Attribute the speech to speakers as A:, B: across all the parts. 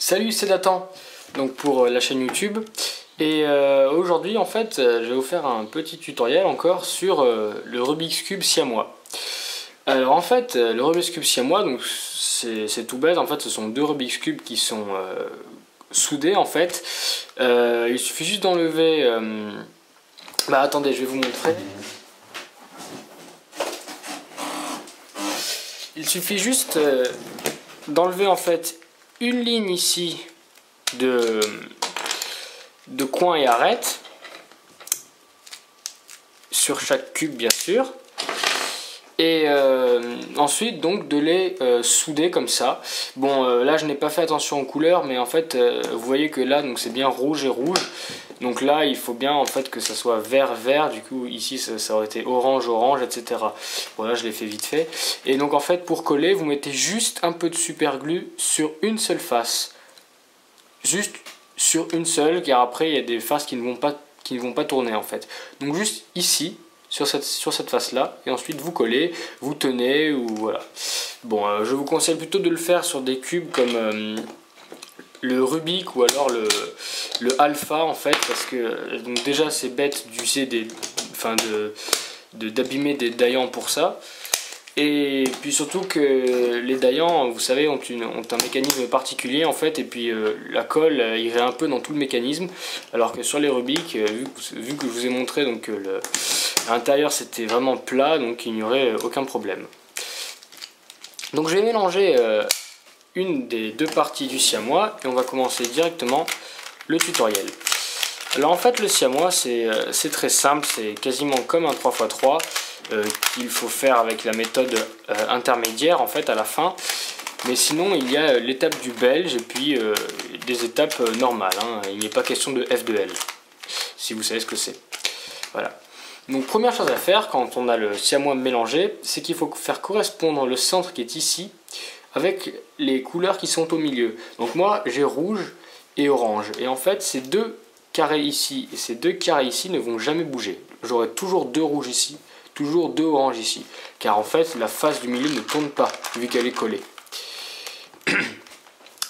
A: Salut, c'est Nathan, donc pour la chaîne YouTube. Et aujourd'hui, en fait, je vais vous faire un petit tutoriel encore sur le Rubik's Cube siamois. Alors en fait, le Rubik's Cube siamois, donc c'est tout bête. En fait, ce sont deux Rubik's Cube qui sont soudés en fait. Il suffit juste d'enlever. Attendez, je vais vous montrer. Il suffit juste d'enlever en fait une ligne ici de coin et arête sur chaque cube bien sûr, et ensuite donc de les souder comme ça. Bon là je n'ai pas fait attention aux couleurs, mais en fait vous voyez que là donc c'est bien rouge et rouge, donc là il faut bien en fait que ça soit vert vert, du coup ici ça aurait été orange orange, etc. Bon là je l'ai fait vite fait, et donc en fait pour coller vous mettez juste un peu de super glue sur une seule face, juste sur une seule, car après il y a des faces qui ne vont pas tourner en fait. Donc juste ici sur cette face là, et ensuite vous collez, vous tenez, ou voilà. Bon je vous conseille plutôt de le faire sur des cubes comme le Rubik ou alors le Alpha en fait, parce que donc déjà c'est bête d'user d'abîmer des daillants pour ça. Et puis surtout que les daillants, vous savez, ont un mécanisme particulier en fait, et puis la colle irait un peu dans tout le mécanisme, alors que sur les Rubik, vu que je vous ai montré donc l'intérieur c'était vraiment plat, donc il n'y aurait aucun problème. Donc je vais mélanger une des deux parties du siamois et on va commencer directement le tutoriel. Alors en fait le siamois c'est très simple, c'est quasiment comme un 3x3 qu'il faut faire avec la méthode intermédiaire en fait à la fin. Mais sinon il y a l'étape du belge et puis des étapes normales, hein. Il n'est pas question de F2L, si vous savez ce que c'est. Voilà. Donc première chose à faire quand on a le siamois mélangé, c'est qu'il faut faire correspondre le centre qui est ici avec les couleurs qui sont au milieu. Donc moi j'ai rouge et orange, et en fait ces deux carrés ici et ces deux carrés ici ne vont jamais bouger. J'aurai toujours deux rouges ici, toujours deux oranges ici, car en fait la face du milieu ne tourne pas vu qu'elle est collée.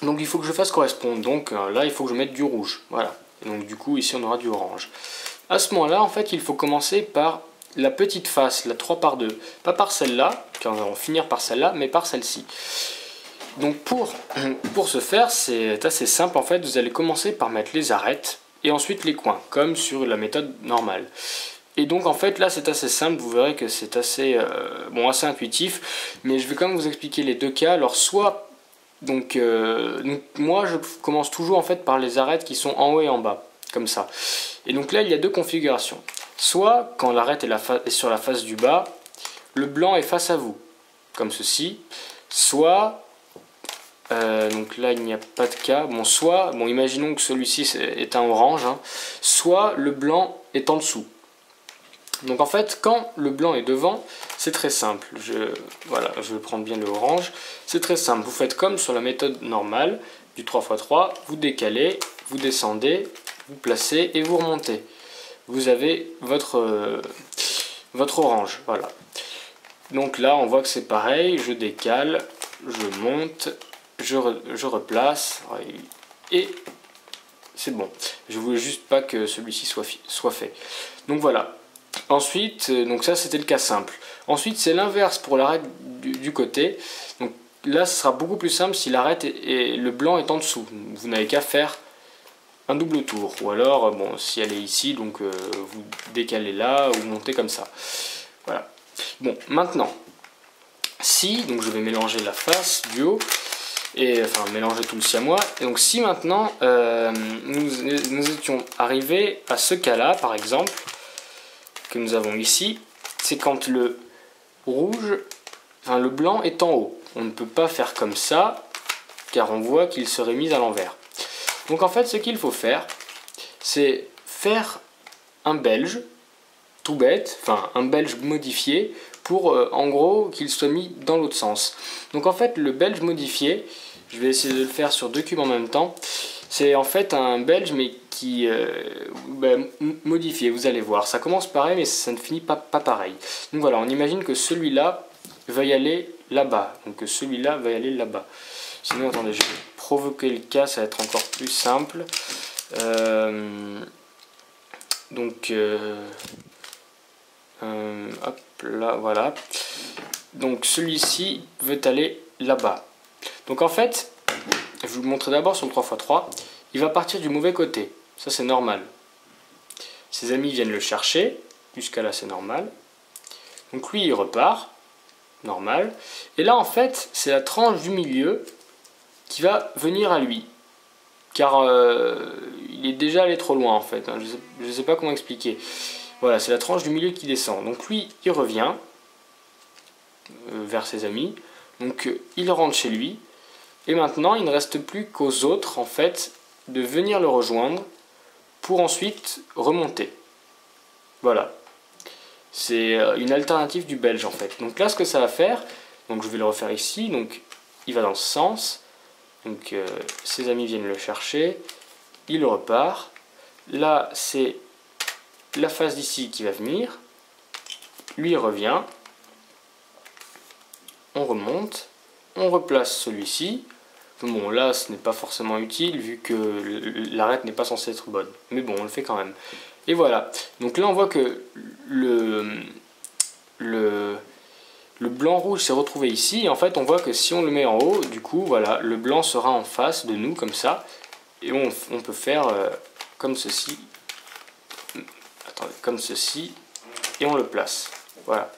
A: Donc il faut que je fasse correspondre, donc là il faut que je mette du rouge, voilà, et donc du coup ici on aura du orange. À ce moment là en fait il faut commencer par la petite face, la 3x2, pas par celle-là, car nous allons finir par celle-là, mais par celle-ci. Donc pour ce faire c'est assez simple en fait, vous allez commencer par mettre les arêtes et ensuite les coins, comme sur la méthode normale. Et donc en fait là c'est assez simple, vous verrez que c'est assez, assez intuitif, mais je vais quand même vous expliquer les deux cas. Alors soit, donc moi je commence toujours en fait par les arêtes qui sont en haut et en bas, comme ça. Et donc là il y a deux configurations. Soit quand l'arête est sur la face du bas, le blanc est face à vous, comme ceci. Soit, donc là il n'y a pas de cas, imaginons que celui-ci est un orange, hein, soit le blanc est en dessous. Donc en fait quand le blanc est devant, c'est très simple. Je vais prendre bien le orange. C'est très simple, vous faites comme sur la méthode normale du 3x3, vous décalez, vous descendez, vous placez et vous remontez. Vous avez votre orange, voilà. Donc là on voit que c'est pareil, je décale, je monte, je replace, et c'est bon. Je voulais juste pas que celui-ci soit fait. Donc voilà. Ensuite, donc ça c'était le cas simple. Ensuite c'est l'inverse pour l'arête du côté. Donc là ce sera beaucoup plus simple si l'arête et le blanc est en dessous. Vous n'avez qu'à faire un double tour. Ou alors, si elle est ici, donc vous décalez là ou montez comme ça. Voilà. Bon, maintenant, donc je vais mélanger la face du haut, et enfin mélanger tout le siamois. Et donc si maintenant nous étions arrivés à ce cas-là, par exemple, que nous avons ici, c'est quand le blanc est en haut. On ne peut pas faire comme ça, car on voit qu'il serait mis à l'envers. Donc en fait ce qu'il faut faire, c'est faire un belge, tout bête, enfin un belge modifié, pour en gros qu'il soit mis dans l'autre sens. Donc en fait le belge modifié, je vais essayer de le faire sur deux cubes en même temps, c'est en fait un belge mais qui modifié, vous allez voir. Ça commence pareil mais ça ne finit pas pareil. Donc voilà, on imagine que celui-là va y aller là-bas, donc que celui-là va y aller là-bas. Sinon attendez, je vais provoquer le cas, ça va être encore plus simple. Donc, hop là, voilà. Donc celui-ci veut aller là-bas. Donc en fait, je vais vous montrer d'abord sur le 3x3. Il va partir du mauvais côté. Ça c'est normal. Ses amis viennent le chercher. Jusqu'à là c'est normal. Donc lui il repart. Normal. Et là en fait, c'est la tranche du milieu qui va venir à lui. Car il est déjà allé trop loin en fait. Je ne sais pas comment expliquer. Voilà, c'est la tranche du milieu qui descend. Donc lui, il revient vers ses amis. Donc il rentre chez lui. Et maintenant, il ne reste plus qu'aux autres en fait de venir le rejoindre pour ensuite remonter. Voilà. C'est une alternative du belge en fait. Donc là, ce que ça va faire, donc je vais le refaire ici. Donc il va dans ce sens. Donc ses amis viennent le chercher. Il repart. Là, c'est la face d'ici qui va venir. Lui revient. On remonte. On replace celui-ci. Bon, là, ce n'est pas forcément utile vu que l'arête n'est pas censée être bonne. Mais bon, on le fait quand même. Et voilà. Donc là, on voit que le blanc-rouge s'est retrouvé ici. Et en fait, on voit que si on le met en haut, du coup, voilà, le blanc sera en face de nous, comme ça. Et on peut faire comme ceci. Attendez, comme ceci. Et on le place. Voilà.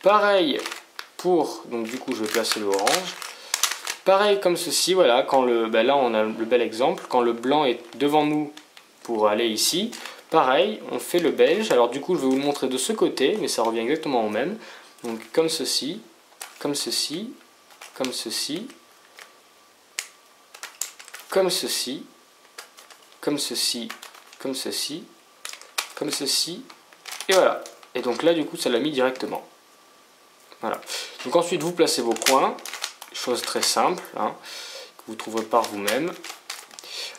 A: Pareil pour... Donc du coup, je vais placer le orange. Pareil comme ceci, voilà. Quand là, on a le bel exemple. Quand le blanc est devant nous pour aller ici. Pareil, on fait le belge. Alors du coup, je vais vous le montrer de ce côté. Mais ça revient exactement au même. Donc comme ceci. Comme ceci. Comme ceci. Comme ceci. Comme ceci. Comme ceci. Comme ceci. Et voilà. Et donc là, du coup, ça l'a mis directement. Voilà. Donc ensuite, vous placez vos coins. Chose très simple, hein, que vous trouverez par vous-même.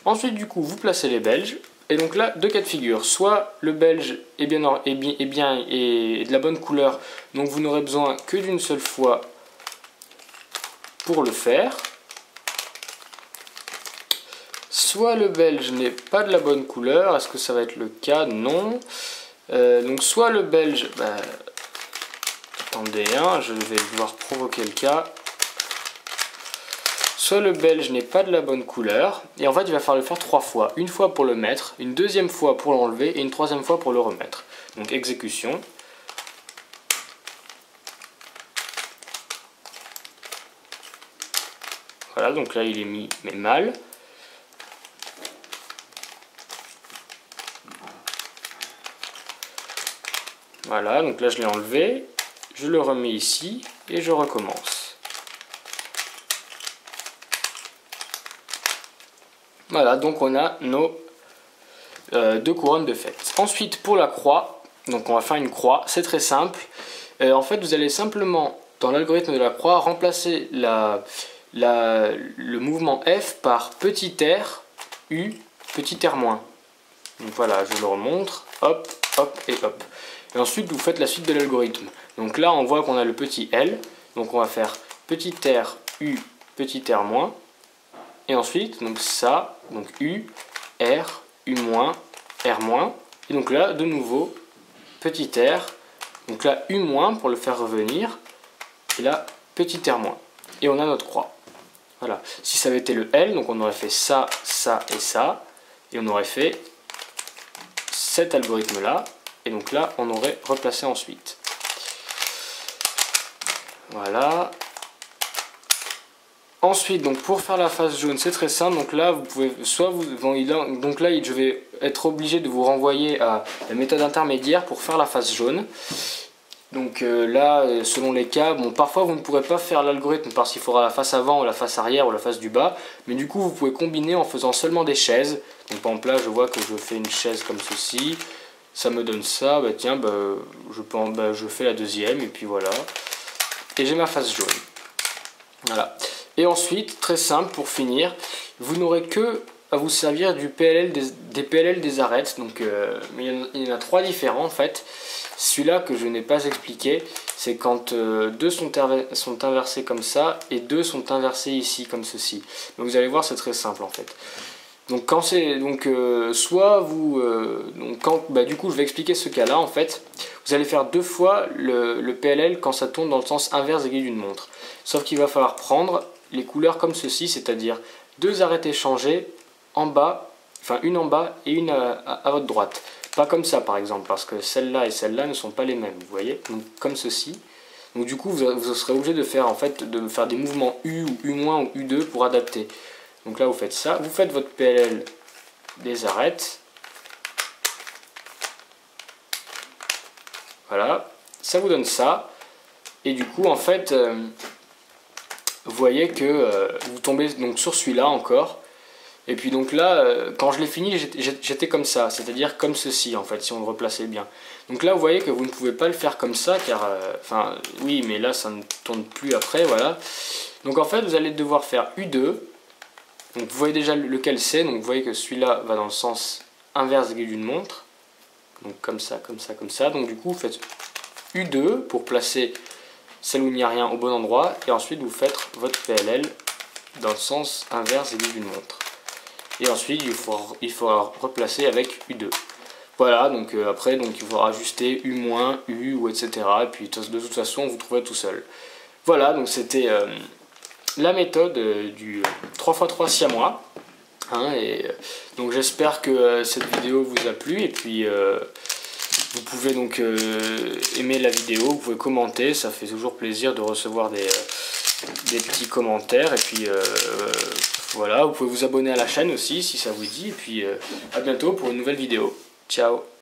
A: Ensuite, du coup, vous placez les belges. Et donc là, deux cas de figure. Soit le belge est bien et de la bonne couleur. Donc vous n'aurez besoin que d'une seule fois pour le faire. Soit le belge n'est pas de la bonne couleur. Est-ce que ça va être le cas? Non. Donc soit le belge... attendez, hein, je vais devoir provoquer le cas. Soit le belge n'est pas de la bonne couleur. Et en fait, il va falloir le faire 3 fois. Une fois pour le mettre, une deuxième fois pour l'enlever et une troisième fois pour le remettre. Donc exécution. Voilà, donc là il est mis mais mal. Voilà, donc là je l'ai enlevé, je le remets ici et je recommence. Voilà, donc on a nos deux couronnes de fête. Ensuite pour la croix, donc on va faire une croix, c'est très simple. En fait vous allez simplement, dans l'algorithme de la croix, remplacer le mouvement F par petit r, U, petit r moins. Donc voilà, je le remontre, hop, hop et hop. Et ensuite, vous faites la suite de l'algorithme. Donc là, on voit qu'on a le petit L. Donc on va faire petit r, U, petit r moins. Et ensuite, donc ça, donc U, R, U moins, R moins. Et donc là, de nouveau, petit r. Donc là, U moins pour le faire revenir. Et là, petit r moins. Et on a notre croix. Voilà. Si ça avait été le L, donc on aurait fait ça, ça et ça. Et on aurait fait cet algorithme-là. Et donc là, on aurait replacé ensuite. Voilà. Ensuite, donc pour faire la face jaune, c'est très simple. Donc là, vous pouvez donc là, je vais être obligé de vous renvoyer à la méthode intermédiaire pour faire la face jaune. Donc là, selon les cas, bon, parfois vous ne pourrez pas faire l'algorithme parce qu'il faudra la face avant ou la face arrière ou la face du bas. Mais du coup, vous pouvez combiner en faisant seulement des chaises. Donc par exemple là, je vois que je fais une chaise comme ceci. Ça me donne ça, bah tiens, je fais la deuxième et puis voilà. Et j'ai ma face jaune. Voilà. Et ensuite, très simple pour finir, vous n'aurez que à vous servir des PLL des arêtes. Donc il y en a 3 différents en fait. Celui-là que je n'ai pas expliqué, c'est quand 2 sont inversés comme ça et 2 sont inversés ici comme ceci. Donc vous allez voir, c'est très simple en fait. Donc quand c'est soit vous du coup je vais expliquer ce cas là en fait, vous allez faire 2 fois le PLL quand ça tourne dans le sens inverse aiguille d'une montre, sauf qu'il va falloir prendre les couleurs comme ceci, c'est-à-dire 2 arêtes échangées en bas, enfin une en bas et une à votre droite, pas comme ça par exemple, parce que celle-là et celle-là ne sont pas les mêmes, vous voyez, donc comme ceci. Donc du coup vous serez obligé de faire des mouvements U ou U- ou U2 pour adapter. Donc là vous faites ça, vous faites votre PLL des arêtes. Voilà, ça vous donne ça. Et du coup en fait, vous voyez que vous tombez donc sur celui-là encore. Et puis donc là, quand je l'ai fini, j'étais comme ça, c'est-à-dire comme ceci en fait, si on le replaçait bien. Donc là vous voyez que vous ne pouvez pas le faire comme ça, car, enfin oui, mais là ça ne tourne plus après, voilà. Donc en fait vous allez devoir faire U2. Donc vous voyez déjà lequel c'est, donc vous voyez que celui-là va dans le sens inverse aiguille d'une montre. Donc comme ça, comme ça, comme ça. Donc du coup vous faites U2 pour placer celle où il n'y a rien au bon endroit. Et ensuite vous faites votre PLL dans le sens inverse aiguille d'une montre. Et ensuite il faudra replacer avec U2. Voilà, donc après donc, il faudra ajuster U-, U ou etc. Et puis de toute façon vous trouverez tout seul. Voilà, donc c'était la méthode du 3x3 siamois. Hein, donc j'espère que cette vidéo vous a plu, et puis vous pouvez donc aimer la vidéo, vous pouvez commenter, ça fait toujours plaisir de recevoir des petits commentaires, et puis voilà, vous pouvez vous abonner à la chaîne aussi si ça vous dit, et puis à bientôt pour une nouvelle vidéo. Ciao.